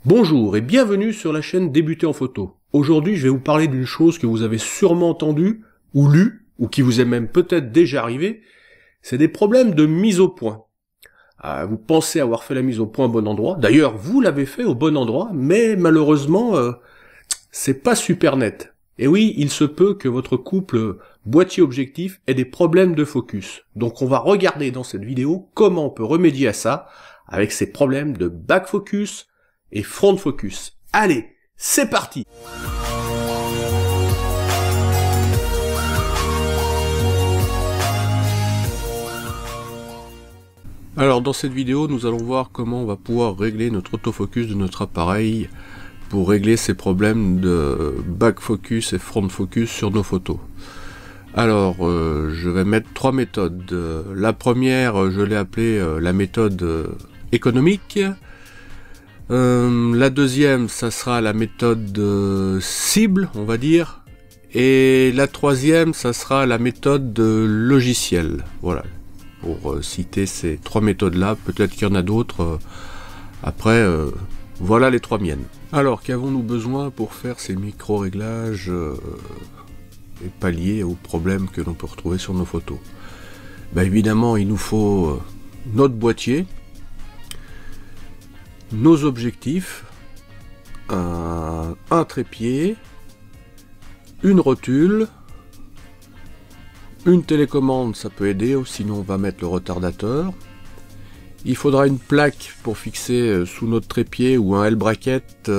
Bonjour et bienvenue sur la chaîne Débuter en photo. Aujourd'hui, je vais vous parler d'une chose que vous avez sûrement entendue, ou lue, ou qui vous est même peut-être déjà arrivé, c'est des problèmes de mise au point. Vous pensez avoir fait la mise au point au bon endroit, d'ailleurs vous l'avez fait au bon endroit, mais malheureusement, c'est pas super net. Et oui, il se peut que votre couple boîtier-objectif ait des problèmes de focus. Donc on va regarder dans cette vidéo comment on peut remédier à ça, avec ces problèmes de back focus, et front focus. Allez, c'est parti! Alors dans cette vidéo, nous allons voir comment on va pouvoir régler notre autofocus de notre appareil pour régler ces problèmes de back focus et front focus sur nos photos. Alors, je vais mettre trois méthodes. La première, je l'ai appelée la méthode économique. La deuxième, ça sera la méthode cible, on va dire. Et la troisième, ça sera la méthode logiciel. Voilà, pour citer ces trois méthodes-là. Peut-être qu'il y en a d'autres. Après, voilà les trois miennes. Alors, qu'avons-nous besoin pour faire ces micro-réglages et pallier aux problèmes que l'on peut retrouver sur nos photos? Ben, évidemment, il nous faut notre boîtier, nos objectifs, un trépied, une rotule, une télécommande, ça peut aider, sinon on va mettre le retardateur. Il faudra une plaque pour fixer sous notre trépied ou un L-bracket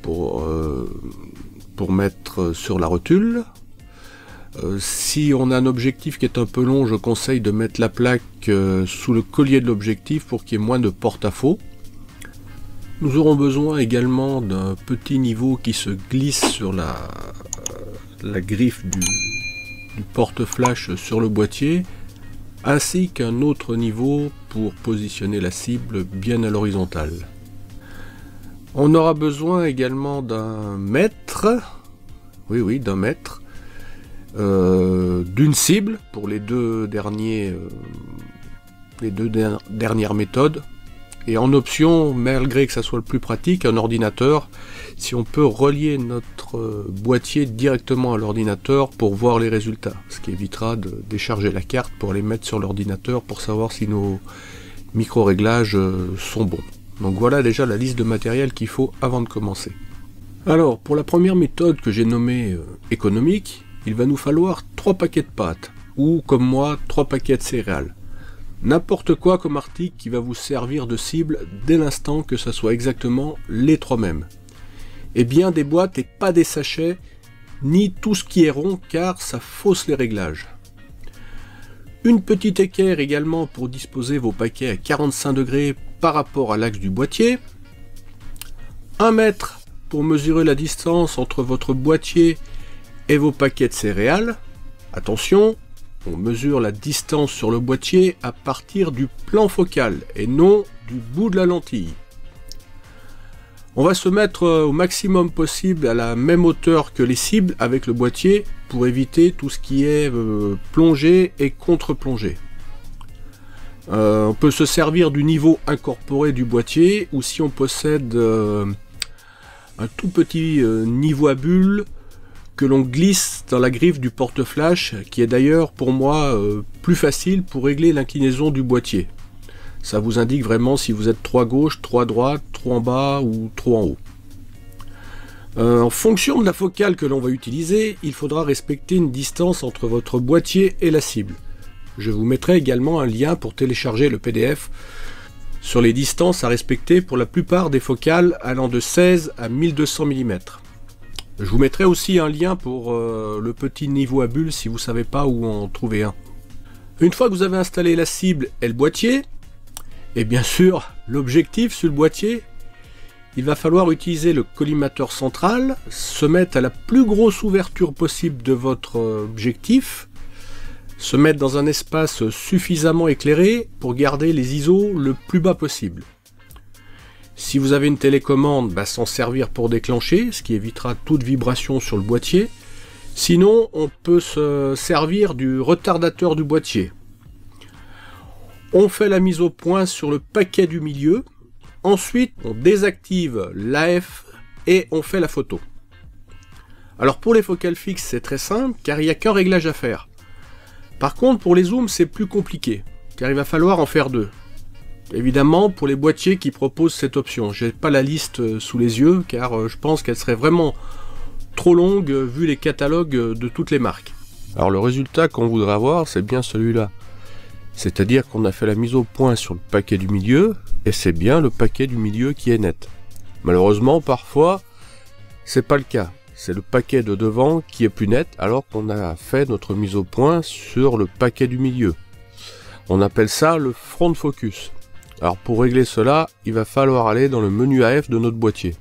pour mettre sur la rotule. Si on a un objectif qui est un peu long, je conseille de mettre la plaque sous le collier de l'objectif pour qu'il y ait moins de porte-à-faux. Nous aurons besoin également d'un petit niveau qui se glisse sur la griffe du porte-flash sur le boîtier, ainsi qu'un autre niveau pour positionner la cible bien à l'horizontale. On aura besoin également d'un mètre, oui, d'un mètre, d'une cible pour les deux dernières méthodes, et en option, malgré que ça soit le plus pratique, un ordinateur, si on peut relier notre boîtier directement à l'ordinateur pour voir les résultats, ce qui évitera de décharger la carte pour les mettre sur l'ordinateur pour savoir si nos micro-réglages sont bons. Donc voilà déjà la liste de matériel qu'il faut avant de commencer. Alors pour la première méthode que j'ai nommée économique, il va nous falloir 3 paquets de pâtes, ou comme moi, 3 paquets de céréales. N'importe quoi comme article qui va vous servir de cible dès l'instant que ça soit exactement les 3 mêmes. Et bien des boîtes et pas des sachets, ni tout ce qui est rond car ça fausse les réglages. Une petite équerre également pour disposer vos paquets à 45 degrés par rapport à l'axe du boîtier. 1 mètre pour mesurer la distance entre votre boîtier et vos paquets de céréales. Attention, on mesure la distance sur le boîtier à partir du plan focal et non du bout de la lentille. On va se mettre au maximum possible à la même hauteur que les cibles avec le boîtier pour éviter tout ce qui est plongée et contre-plongée. On peut se servir du niveau incorporé du boîtier, ou si on possède un tout petit niveau à bulles que l'on glisse dans la griffe du porte-flash, qui est d'ailleurs pour moi plus facile pour régler l'inclinaison du boîtier. Ça vous indique vraiment si vous êtes trop à gauche, trop à droite, trop en bas ou trop en haut. En fonction de la focale que l'on va utiliser, il faudra respecter une distance entre votre boîtier et la cible. Je vous mettrai également un lien pour télécharger le PDF sur les distances à respecter pour la plupart des focales allant de 16 à 1200 mm. Je vous mettrai aussi un lien pour le petit niveau à bulles si vous ne savez pas où en trouver un. Une fois que vous avez installé la cible et le boîtier, et bien sûr l'objectif sur le boîtier, il va falloir utiliser le collimateur central, se mettre à la plus grosse ouverture possible de votre objectif, se mettre dans un espace suffisamment éclairé pour garder les ISO le plus bas possible. Si vous avez une télécommande, s'en servir pour déclencher, ce qui évitera toute vibration sur le boîtier. Sinon, on peut se servir du retardateur du boîtier. On fait la mise au point sur le paquet du milieu, Ensuite, on désactive l'AF et on fait la photo. Alors pour les focales fixes, c'est très simple car il n'y a qu'un réglage à faire. Par contre, pour les zooms, c'est plus compliqué car il va falloir en faire deux. Évidemment, pour les boîtiers qui proposent cette option, j'ai pas la liste sous les yeux car je pense qu'elle serait vraiment trop longue vu les catalogues de toutes les marques. Alors le résultat qu'on voudrait avoir, c'est bien celui-là. C'est-à-dire qu'on a fait la mise au point sur le paquet du milieu, et c'est bien le paquet du milieu qui est net. Malheureusement, parfois, c'est pas le cas. C'est le paquet de devant qui est plus net, alors qu'on a fait notre mise au point sur le paquet du milieu. On appelle ça le front focus. Alors pour régler cela, il va falloir aller dans le menu AF de notre boîtier.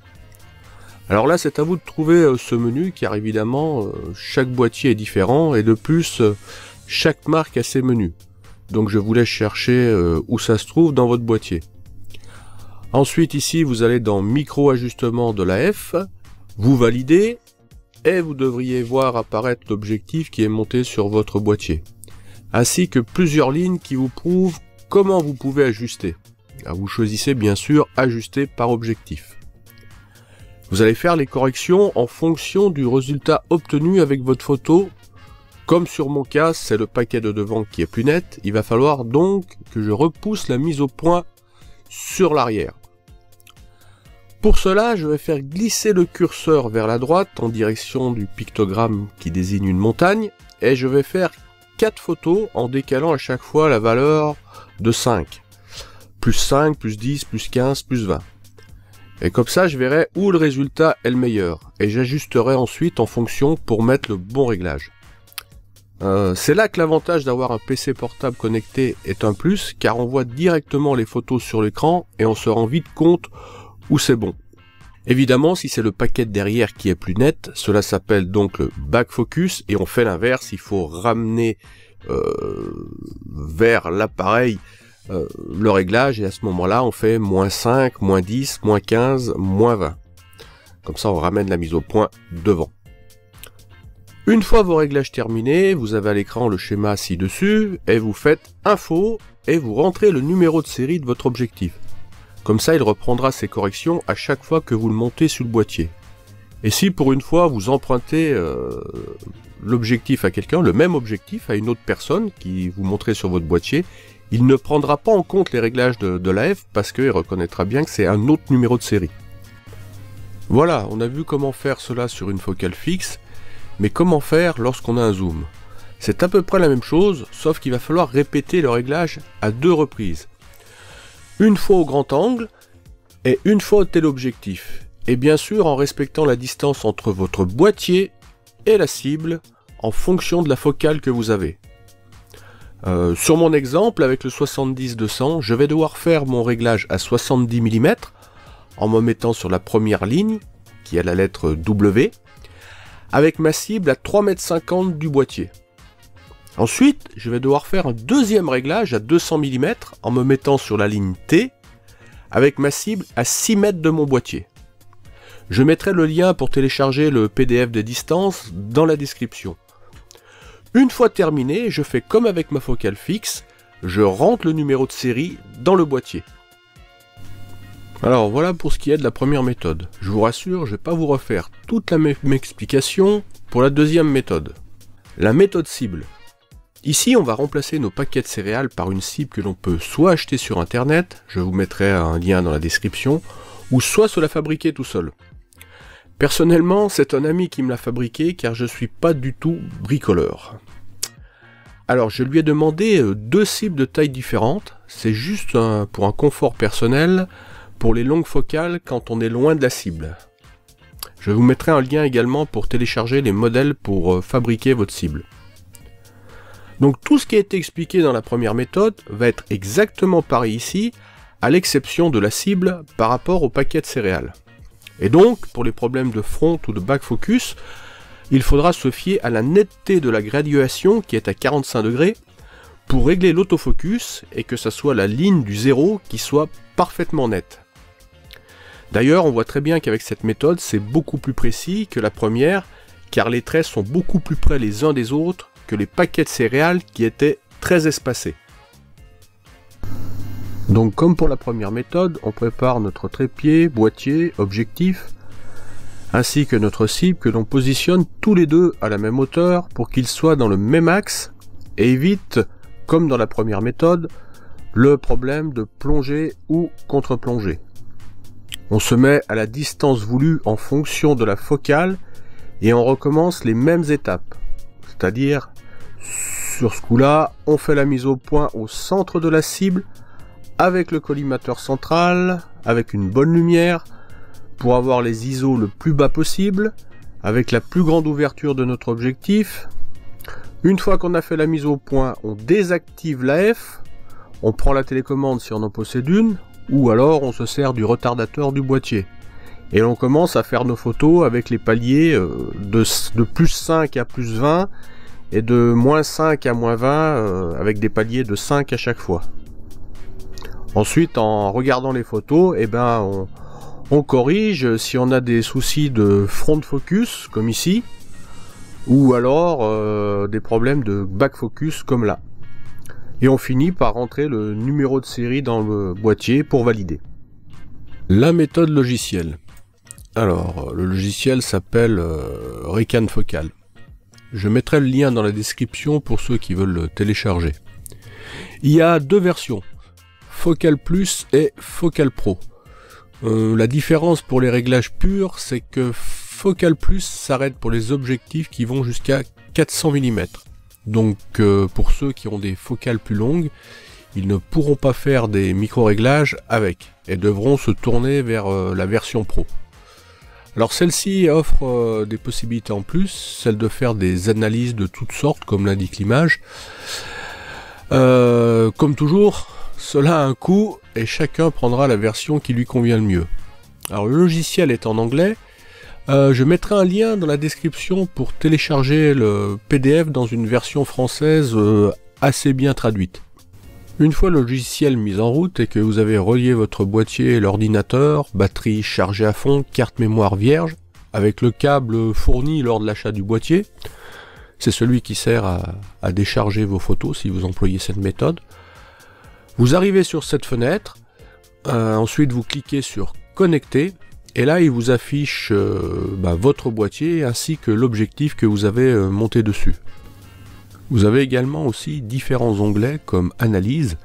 Alors là, c'est à vous de trouver ce menu, car évidemment, chaque boîtier est différent, et de plus, chaque marque a ses menus. Donc je vous laisse chercher où ça se trouve dans votre boîtier. Ensuite ici vous allez dans micro ajustement de l'AF, vous validez et vous devriez voir apparaître l'objectif qui est monté sur votre boîtier. Ainsi que plusieurs lignes qui vous prouvent comment vous pouvez ajuster. Alors, vous choisissez bien sûr ajuster par objectif. Vous allez faire les corrections en fonction du résultat obtenu avec votre photo. Comme sur mon cas, c'est le paquet de devant qui est plus net, il va falloir donc que je repousse la mise au point sur l'arrière. Pour cela, je vais faire glisser le curseur vers la droite en direction du pictogramme qui désigne une montagne, et je vais faire 4 photos en décalant à chaque fois la valeur de 5. Plus 5, plus 10, plus 15, plus 20. Et comme ça, je verrai où le résultat est le meilleur, et j'ajusterai ensuite en fonction pour mettre le bon réglage. C'est là que l'avantage d'avoir un PC portable connecté est un plus, car on voit directement les photos sur l'écran et on se rend vite compte où c'est bon. Évidemment, si c'est le paquet derrière qui est plus net, cela s'appelle donc le back focus, et on fait l'inverse, il faut ramener vers l'appareil le réglage, et à ce moment-là, on fait -5, -10, -15, -20. Comme ça, on ramène la mise au point devant. Une fois vos réglages terminés, vous avez à l'écran le schéma ci-dessus, et vous faites Info, et vous rentrez le numéro de série de votre objectif. Comme ça, il reprendra ses corrections à chaque fois que vous le montez sur le boîtier. Et si pour une fois vous empruntez l'objectif à quelqu'un, le même objectif à une autre personne qui vous montrez sur votre boîtier, il ne prendra pas en compte les réglages de l'AF parce qu'il reconnaîtra bien que c'est un autre numéro de série. Voilà, on a vu comment faire cela sur une focale fixe. Mais comment faire lorsqu'on a un zoom? C'est à peu près la même chose, sauf qu'il va falloir répéter le réglage à 2 reprises. Une fois au grand angle, et une fois au téléobjectif. Et bien sûr en respectant la distance entre votre boîtier et la cible, en fonction de la focale que vous avez. Sur mon exemple, avec le 70-200, je vais devoir faire mon réglage à 70 mm, en me mettant sur la première ligne, qui est la lettre W, avec ma cible à 3,50 m du boîtier. Ensuite, je vais devoir faire un deuxième réglage à 200 mm en me mettant sur la ligne T, avec ma cible à 6 mètres de mon boîtier. Je mettrai le lien pour télécharger le PDF des distances dans la description. Une fois terminé, je fais comme avec ma focale fixe, je rentre le numéro de série dans le boîtier. Alors voilà pour ce qui est de la première méthode. Je vous rassure, je ne vais pas vous refaire toute la même explication pour la deuxième méthode. La méthode cible. Ici, on va remplacer nos paquets de céréales par une cible que l'on peut soit acheter sur internet, je vous mettrai un lien dans la description, ou soit se la fabriquer tout seul. Personnellement, c'est un ami qui me l'a fabriqué car je ne suis pas du tout bricoleur. Alors je lui ai demandé 2 cibles de taille différentes, c'est juste pour un confort personnel, pour les longues focales quand on est loin de la cible. Je vous mettrai un lien également pour télécharger les modèles pour fabriquer votre cible. Donc tout ce qui a été expliqué dans la première méthode va être exactement pareil ici, à l'exception de la cible par rapport au paquet de céréales. Et donc, pour les problèmes de front ou de back focus, il faudra se fier à la netteté de la graduation qui est à 45 degrés pour régler l'autofocus et que ça soit la ligne du 0 qui soit parfaitement nette. D'ailleurs, on voit très bien qu'avec cette méthode, c'est beaucoup plus précis que la première, car les traits sont beaucoup plus près les uns des autres que les paquets de céréales qui étaient très espacés. Donc comme pour la première méthode, on prépare notre trépied, boîtier, objectif, ainsi que notre cible que l'on positionne tous les deux à la même hauteur pour qu'ils soient dans le même axe et évite, comme dans la première méthode, le problème de plongée ou contre-plongée. On se met à la distance voulue en fonction de la focale et on recommence les mêmes étapes. C'est-à-dire, sur ce coup-là, on fait la mise au point au centre de la cible avec le collimateur central, avec une bonne lumière, pour avoir les ISO le plus bas possible, avec la plus grande ouverture de notre objectif. Une fois qu'on a fait la mise au point, on désactive l'AF, on prend la télécommande si on en possède une, ou alors on se sert du retardateur du boîtier. Et on commence à faire nos photos avec les paliers de plus 5 à plus 20 et de moins 5 à moins 20 avec des paliers de 5 à chaque fois. Ensuite, en regardant les photos, on corrige si on a des soucis de front focus, comme ici, ou alors des problèmes de back focus, comme là. Et on finit par rentrer le numéro de série dans le boîtier pour valider. La méthode logicielle. Alors, le logiciel s'appelle Recan Focal. Je mettrai le lien dans la description pour ceux qui veulent le télécharger. Il y a deux versions, Focal Plus et Focal Pro. La différence pour les réglages purs, c'est que Focal Plus s'arrête pour les objectifs qui vont jusqu'à 400 mm. Donc pour ceux qui ont des focales plus longues, ils ne pourront pas faire des micro-réglages avec et devront se tourner vers la version Pro. Alors celle-ci offre des possibilités en plus, celle de faire des analyses de toutes sortes, comme l'indique l'image. Comme toujours, cela a un coût et chacun prendra la version qui lui convient le mieux. Alors le logiciel est en anglais, je mettrai un lien dans la description pour télécharger le PDF dans une version française assez bien traduite. Une fois le logiciel mis en route et que vous avez relié votre boîtier et l'ordinateur, batterie chargée à fond, carte mémoire vierge, avec le câble fourni lors de l'achat du boîtier, c'est celui qui sert à décharger vos photos si vous employez cette méthode. Vous arrivez sur cette fenêtre, ensuite vous cliquez sur connecter, et là il vous affiche votre boîtier ainsi que l'objectif que vous avez monté dessus. Vous avez également aussi différents onglets comme analyse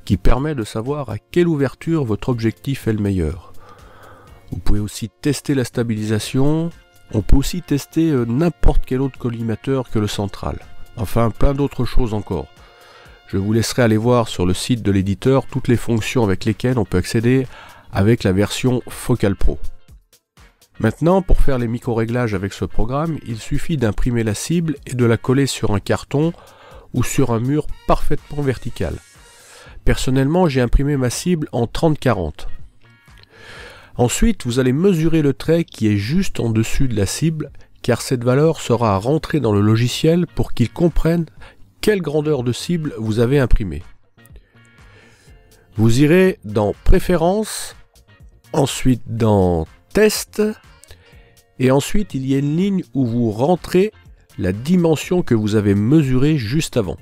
qui permet de savoir à quelle ouverture votre objectif est le meilleur. Vous pouvez aussi tester la stabilisation, on peut aussi tester n'importe quel autre collimateur que le central, enfin plein d'autres choses encore. Je vous laisserai aller voir sur le site de l'éditeur toutes les fonctions avec lesquelles on peut accéder avec la version Focal Pro. Maintenant, pour faire les micro-réglages avec ce programme, il suffit d'imprimer la cible et de la coller sur un carton ou sur un mur parfaitement vertical. Personnellement, j'ai imprimé ma cible en 30-40. Ensuite, vous allez mesurer le trait qui est juste en dessus de la cible, car cette valeur sera rentrée dans le logiciel pour qu'il comprenne quelle grandeur de cible vous avez imprimé. Vous irez dans Préférences, ensuite dans Test, et ensuite il y a une ligne où vous rentrez la dimension que vous avez mesurée juste avant.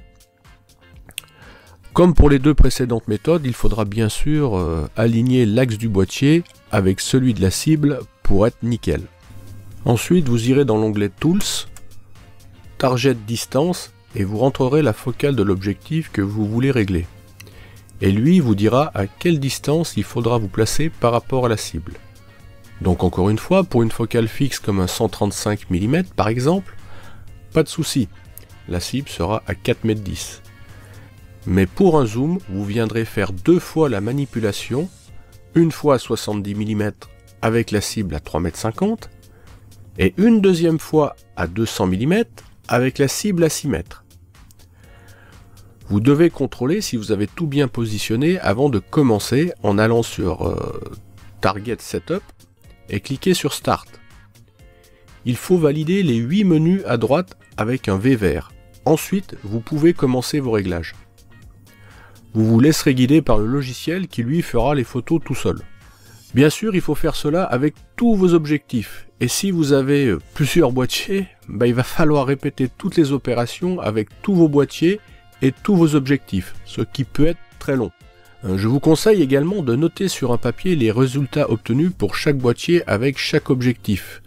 Comme pour les deux précédentes méthodes, il faudra bien sûr aligner l'axe du boîtier avec celui de la cible pour être nickel. Ensuite vous irez dans l'onglet Tools, Target Distance, et vous rentrerez la focale de l'objectif que vous voulez régler. Et lui vous dira à quelle distance il faudra vous placer par rapport à la cible. Donc encore une fois, pour une focale fixe comme un 135 mm par exemple, pas de souci, la cible sera à 4,10 m. Mais pour un zoom, vous viendrez faire deux fois la manipulation, une fois à 70 mm avec la cible à 3,50 m, et une deuxième fois à 200 mm avec la cible à 6 m. Vous devez contrôler si vous avez tout bien positionné avant de commencer en allant sur Target Setup et cliquez sur Start. Il faut valider les 8 menus à droite avec un V vert. Ensuite, vous pouvez commencer vos réglages. Vous vous laisserez guider par le logiciel qui lui fera les photos tout seul. Bien sûr, il faut faire cela avec tous vos objectifs. Et si vous avez plusieurs boîtiers, il va falloir répéter toutes les opérations avec tous vos boîtiers et tous vos objectifs, ce qui peut être très long. Je vous conseille également de noter sur un papier les résultats obtenus pour chaque boîtier avec chaque objectif.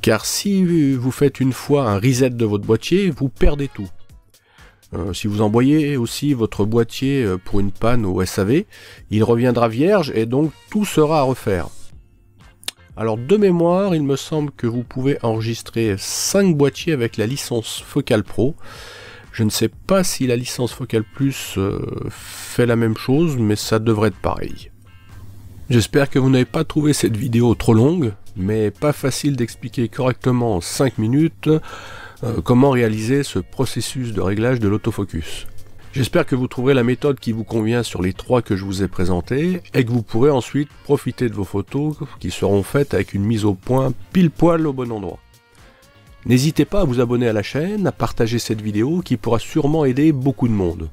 Car si vous faites une fois un reset de votre boîtier, vous perdez tout. Si vous envoyez aussi votre boîtier pour une panne au SAV, il reviendra vierge et donc tout sera à refaire. Alors de mémoire, il me semble que vous pouvez enregistrer 5 boîtiers avec la licence Focal Pro. Je ne sais pas si la licence Focal Plus fait la même chose, mais ça devrait être pareil. J'espère que vous n'avez pas trouvé cette vidéo trop longue, mais pas facile d'expliquer correctement en 5 minutes comment réaliser ce processus de réglage de l'autofocus. J'espère que vous trouverez la méthode qui vous convient sur les 3 que je vous ai présentés et que vous pourrez ensuite profiter de vos photos qui seront faites avec une mise au point pile poil au bon endroit. N'hésitez pas à vous abonner à la chaîne, à partager cette vidéo qui pourra sûrement aider beaucoup de monde.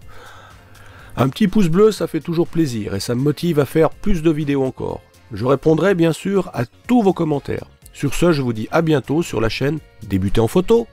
Un petit pouce bleu, ça fait toujours plaisir et ça me motive à faire plus de vidéos encore. Je répondrai bien sûr à tous vos commentaires. Sur ce, je vous dis à bientôt sur la chaîne Débuter en photo.